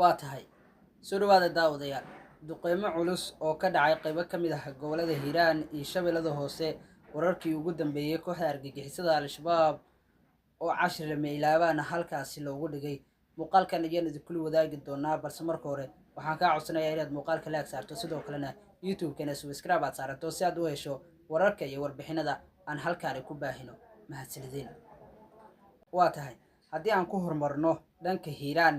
waa tahay soo dhawaada daawadayaal duqeymo culus oo ka dhacay qaybo ka mid ah gobolada hiiraan iyo shabeellada hoose wararkii ugu dambeeyey kooxda argagixisada al-shabaab oo cashir lama ilaabaana halkaasi loogu dhigay muuqaalkan ayaan idinkula wadaagi doonaa balse marka hore waxaan kaa codsanayaa inaad muuqaalka laag saarto sidoo kalena youtube-kana subscribe aad saarato si aad u hesho wararka iyo warbixinada aan halkaani ku baahino mahadsanideen waa tahay haddii aan ku horumarno dhanka hiiraan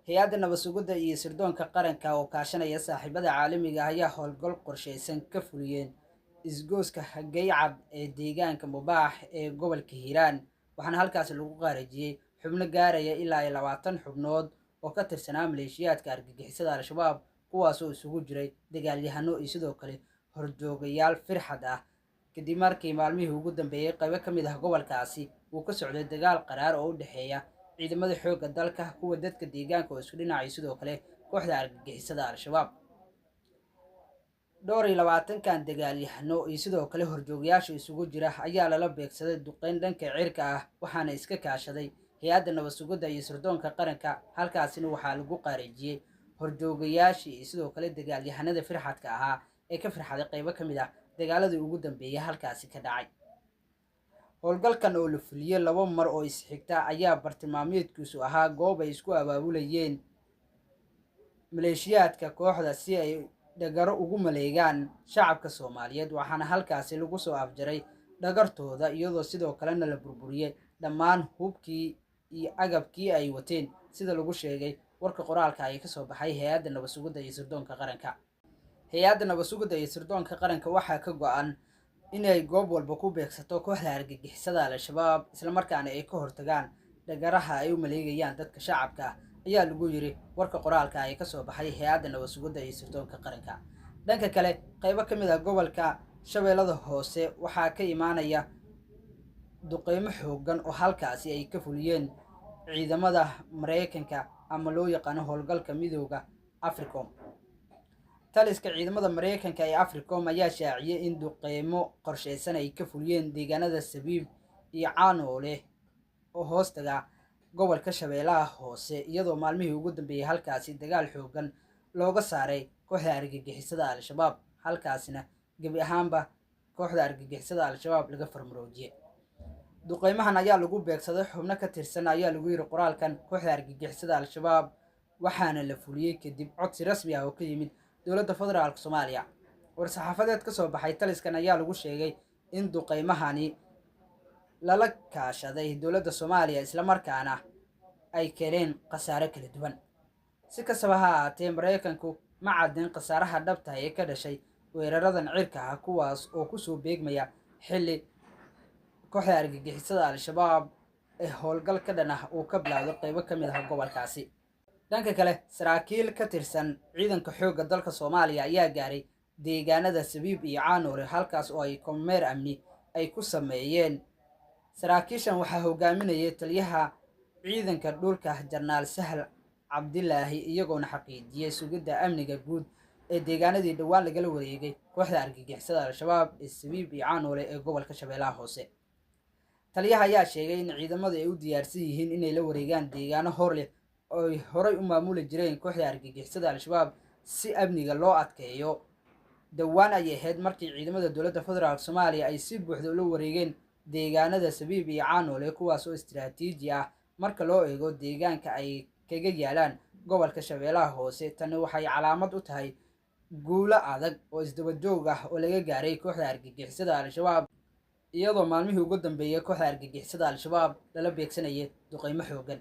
hay-adda nabad sugidda iyo sirdoonka qaranka oo kaashanaya saaxiibada caalamiga ayaa howlgal qorshaysan ka fuliyeen isgooska hagaycad ee deegaanka mubaax ee gobolka hiiraan waxaana halkaasi lagu qaarajiyey xubno gaaraya ilaa 20 xubnood oo ka tirsanaa maleeshiyaadka argagixisada al-shabaab kuwaasoo isugu jiray dagaalyahano iyo sidoo kale horjoogayaal firxad ah kadib markii maalmihii ugu dambeeyey qaybo ka mid ah gobolkaasi uu ka socday dagaal qaraar oo u dhexeeya ciidamada xoogga dalka kuwa dadka deegaanka oo isku dhinacay sidoo kale kooxda argagixisada al-shabaab dhowr iyo 20kan dagaalyahano iyo sidoo kale horjoogayaasha isugu jira ayaa lala beegsaday duqeyn dhanka cirka ah waxaana iska kaashaday hay-adda nabad sugidda iyo sirdoonka qaranka halkaasina waxaa lagu qaareejiyey horjoogayaashii iyo sidoo kale dagaalyahanada firxadka ahaa ee ka firxaday qaybo ka mid ah dagaaladii ugu dambeeyay halkaasi ka dhacay howlgalkan oo la fuliyey 2 mar oo isxigta ayaa bartilmaameedkiisu ahaa goob ay isku abaabulayeen maleeshiyaadka kooxda si ay dhagaro ugu maleegaan shacabka Soomaaliyeed waxaana halkaasi lagu soo afjaray dhagartooda iyadoo sidoo kalena la burburiyey dhammaan hubkii iyo agabkii ay wateen sida lagu sheegay warka qoraalka ay ka soo baxay hay-adda nabad sugidda iyo sirdoonka qaranka hay-adda nabad sugidda iyo sirdoonka qaranka waxaa ka go'an inay goob walba ku beegsato kooxda argagixisada al-shabaab isla markaana ay ka hortagaan dhagaraha ay u maleegayaan dadka shacabka ayaa lagu yiri warka qoraalka ay ka soo baxay hay-adda nabad sugidda iyo sirdoonka qaranka dhanka kale qaybo ka mid ah gobolka shabeellada hoose waxaa ka imaanaya duqeymo xooggan oo halkaasi ay ka fuliyeen ciidamada Mareykanka ama loo yaqaano howlgalka midowga Africom taliska ciidamada Mareykanka ee Africom ayaa shaaciyay in duqeymo qorsheysan ay ka fuliyeen deegaanada Sabiib iyo Caanoole oo hoostaga gobolka shabeellaha hoose iyadoo maalmihii ugu dambeeyay halkaasi dagaal xooggan looga saaray kooxda argagixisada al-shabaab halkaasina gabi ahaanba kooxda argagixisada al-shabaab laga farmaroojiyay duqeymahan ayaa lagu beegsaday xubno ka tirsan ayaa lagu yiri qoraalkan kooxda argagixisada al-shabaab waxaana la fuliyey kadib codsi rasmi ah oo ka yimid dowladda federaalka Soomaaliya war-saxaafadeed ka soo baxay taliskan ayaa lagu sheegay in duqeymahani lala kaashaday dowladda Soomaaliya isla markaana ay keeneen khasaare kala duwan si kastaba ha ahaatee Mareykanku ma cadin khasaaraha dhabta ah ee ka dhashay weeraradan cirka ah kuwaas oo ku soo beegmaya xilli kooxda argagixisada al-shabaab ee howlgal ka dhan ah uu ka bilaawday qaybo ka mid ah gobolkaasi dhanka kale saraakiil ka tirsan ciidanka xoogga dalka Soomaaliya ayaa gaaray deegaanada Sabiib iyo Caanoole halkaas oo ay kormeer amni ay ku sameeyeen saraakiishan waxaa hogaaminayay taliyaha ciidanka dhulka Jarnaal Sahal Cabdilaahi iyagoona xaqiijiyay sugidda amniga guud ee deegaanadii dhawaan lagala wareegay kooxda argagixisada al-shabaab ee Sabiib iyo Caanoole ee gobolka Shabeellaha Hoose taliyaha ayaa sheegay in ciidamadu ay u diyaarsan yihiin inay la wareegaan deegaano hor leh oo ay horay u maamuli jireen kooxda argagixisada al-shabaab si amniga loo adkeeyo dhawaan ay ahayd markii ciidamada dowladda federaalka Soomaaliya ay si buuxda ula wareegeen deegaanada Sabiib iyo Caanoole kuwaas oo istiraatiiji ah marka loo eego deegaanka ay kaga yaalaan gobolka Shabeellaha Hoose tani waxay calaamad u tahay guulo adag oo isdaba joog ah oo laga gaaray kooxda argagixisada al-shabaab iyadoo maalmihii ugu dambeeyay kooxda argagixisada al-shabaab lala beegsanayay duqeymo xooggan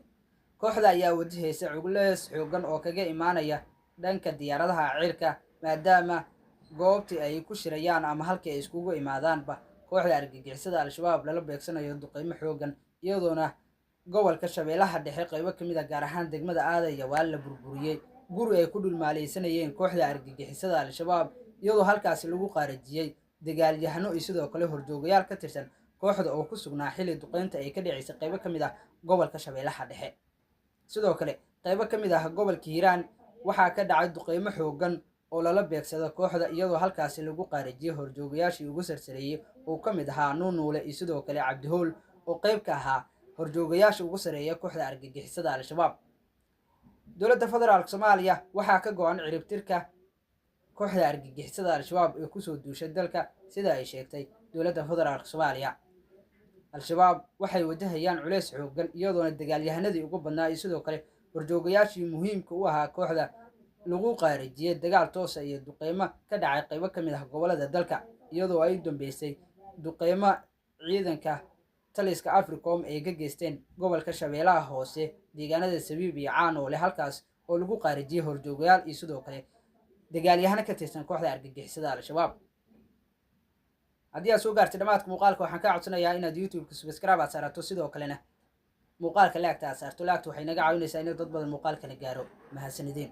kooxda ayaa wajahaysa culays xooggan oo kaga imaanaya dhanka diyaaradaha cirka maadaama goobtii ay ku shirayaan ama halkii ay iskugu imaadaanba kooxda argagixisada al-shabaab lala beegsanayo duqeymo xooggan iyadoona gobolka shabeellaha dhexe qaybo ka mid ah gaar ahaan degmada Aadaya waa la burburiyey guri ay ku dhulmaaleysanayeen kooxda argagixisada al-shabaab iyadoo halkaasi lagu qaarajiyey dagaalyahano iyo sidoo kale horjoogayaal ka tirsan kooxda oo ku sugnaa xilli duqeynta ay ka dhicisay qaybo ka mid ah gobolka shabeellaha dhexe sidoo kale qaybo ka mid ah gobolka Hiiraan waxaa ka dhacay duqeymo xooggan oo lala beegsado kooxda iyadoo halkaasi lagu qaarajiyay horjoogayaashii ugu sarsareeyay oo ka mid ahaa Nuunuule iyo sidoo kale Cabdihool oo qayb ka ahaa horjoogayaasha ugu sareeya kooxda argagixisada al-shabaab dowladda federaalk soomaaliya waxaa ka go-an ciribtirka kooxda argagixisada al-shabaab ee kusoo duushay dalka sida ay sheegtay dowladda federaalk soomaaliya. al-shabaab waxay wajahayaan culeys xooggan iyadoona dagaalyahanadii ugu badnaa iyo sidoo kale horjoogayaashii muhiimka u ahaa kooxda lagu qaarijiyey dagaal toosa iyo duqeymo ka dhacay qaybo ka mid ah gobolada dalka, iyadoo ay dambeysay duqeymo ciidanka taliska africom ay ka geysteen gobolka shabeellaha hoose deegaanada sabiib iyo caanoole, halkaas oo lagu qaarijiyey horjoogayaal iyo sidoo kale dagaalyahano ka tirsan kooxda argagixisada al-shabaab. haddii aad soo gaartay dhammaadka muuqaalka waxaan kaa codsanayaa inaad youtube-ka subscribe aad saarato, sidoo kalena muuqaalka laagta aad saarto. laagta waxay naga caawinaysaa inay dad badan muuqaalkana gaaro. mahadsanideen.